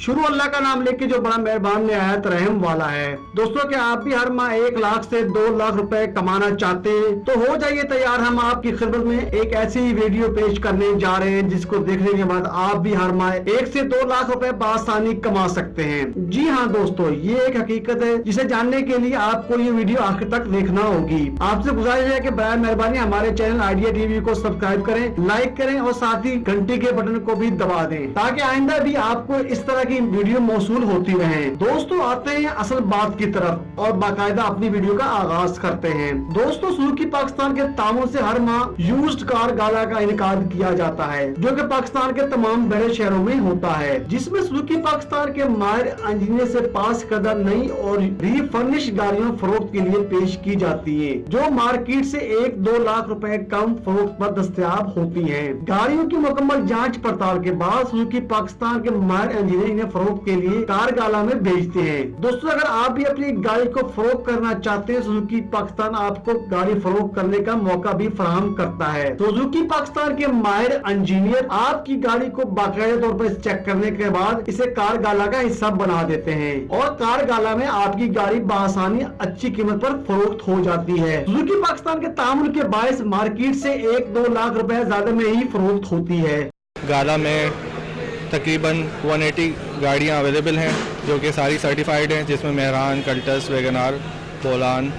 शुरू अल्लाह का नाम लेके जो बड़ा मेहरबान निहायत रहम वाला है। दोस्तों क्या आप भी हर माह 1 लाख से 2 लाख रुपए कमाना चाहते हैं तो हो जाइए तैयार। हम आपकी खिदमत में एक ऐसी वीडियो पेश करने जा रहे हैं जिसको देखने के बाद आप भी हर माह 1 से 2 लाख रुपए बआसानी कमा सकते हैं। जी हाँ दोस्तों, ये एक हकीकत है जिसे जानने के लिए आपको ये वीडियो आखिर तक देखना होगी। आपसे गुजारिश है कि बराए मेहरबानी हमारे चैनल आइडिया टीवी को सब्सक्राइब करें, लाइक करें और साथ ही घंटी के बटन को भी दबा दें ताकि आइंदा भी आपको इस तरह की वीडियो मौसूल होती रहे। दोस्तों आते हैं असल बात की तरफ और बाकायदा अपनी वीडियो का आगाज करते हैं। दोस्तों सुजुकी पाकिस्तान के तामुन से हर माह यूज्ड कार गाला का इनेकाद किया जाता है जो कि पाकिस्तान के तमाम बड़े शहरों में होता है, जिसमें सुजुकी पाकिस्तान के माहिर इंजीनियर से पास करदा नई और रीफर्निश गाड़ियां फरोख्त के लिए पेश की जाती है जो मार्केट से 1-2 लाख रुपए कम फरोख्त पर दस्तयाब होती है। गाड़ियों की मुकम्मल जांच पड़ताल के बाद सुजुकी पाकिस्तान के माहिर इंजीनियर इन्हें फरोख्त के लिए कारगाला में भेजते हैं। दोस्तों अगर आप भी अपनी गाड़ी को फरोख्त करना चाहते हैं, सुजुकी पाकिस्तान आपको गाड़ी फरोख्त करने का मौका भी फराहम करता है। सुजुकी पाकिस्तान के माहिर इंजीनियर आपकी गाड़ी को बाकायदा तौर पर चेक करने के बाद इसे कारगाला का हिस्सा बना देते हैं और कारगाला में आपकी गाड़ी बआसानी अच्छी कीमत पर फरोख्त हो जाती है। सुजुकी पाकिस्तान के तामुल के बायस मार्केट से 1-2 लाख रुपए ज्यादा में ही फरोख्त होती है। गाला में तकरीबन 180 गाड़ियाँ अवेलेबल हैं जो कि सारी सर्टिफाइड हैं, जिसमें Mehran, Cultus, Wagon R, Bolan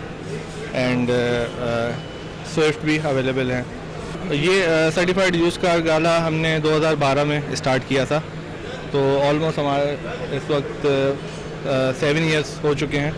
and Swift भी अवेलेबल हैं। ये सर्टिफाइड यूज़ कार गाला हमने 2012 में स्टार्ट किया था, तो ऑलमोस्ट हमारे इस वक्त 7 ईयर्स हो चुके हैं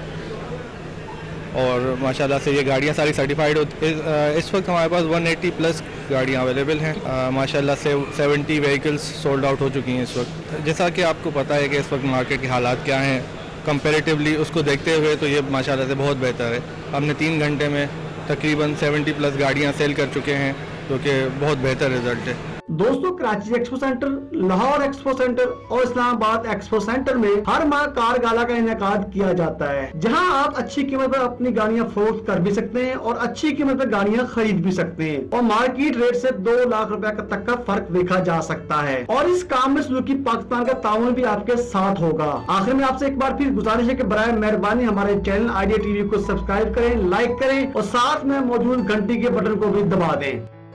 और माशाल्लाह से ये गाड़ियाँ सारी सर्टिफाइड होती हैं। इस वक्त हमारे पास 180 प्लस गाड़ियाँ अवेलेबल हैं। माशाल्लाह से 70 व्हीकल्स सोल्ड आउट हो चुकी हैं इस वक्त। जैसा कि आपको पता है कि इस वक्त मार्केट के हालात क्या हैं, कंपैरेटिवली उसको देखते हुए तो ये माशाल्लाह से बहुत बेहतर है। हमने 3 घंटे में तकरीबन 70 प्लस गाड़ियाँ सेल कर चुके हैं जो कि बहुत बेहतर रिजल्ट है। दोस्तों Karachi expo centre, Lahore expo centre और इस्लामाबाद एक्सपो सेंटर में हर माह कार गाला का इनेकाद किया जाता है जहां आप अच्छी कीमत पर अपनी गाड़ियां फरोख्त कर भी सकते हैं और अच्छी कीमत पर गाड़ियां खरीद भी सकते हैं और मार्केट रेट से 2 लाख रुपए तक का फर्क देखा जा सकता है और इस काम में सुजुकी पाकिस्तान का ताउन भी आपके साथ होगा। आखिर में आपसे एक बार फिर गुजारिश है कि बराए मेहरबानी हमारे चैनल आइडिया टीवी को सब्सक्राइब करें, लाइक करें और साथ में मौजूद घंटी के बटन को भी दबा दें।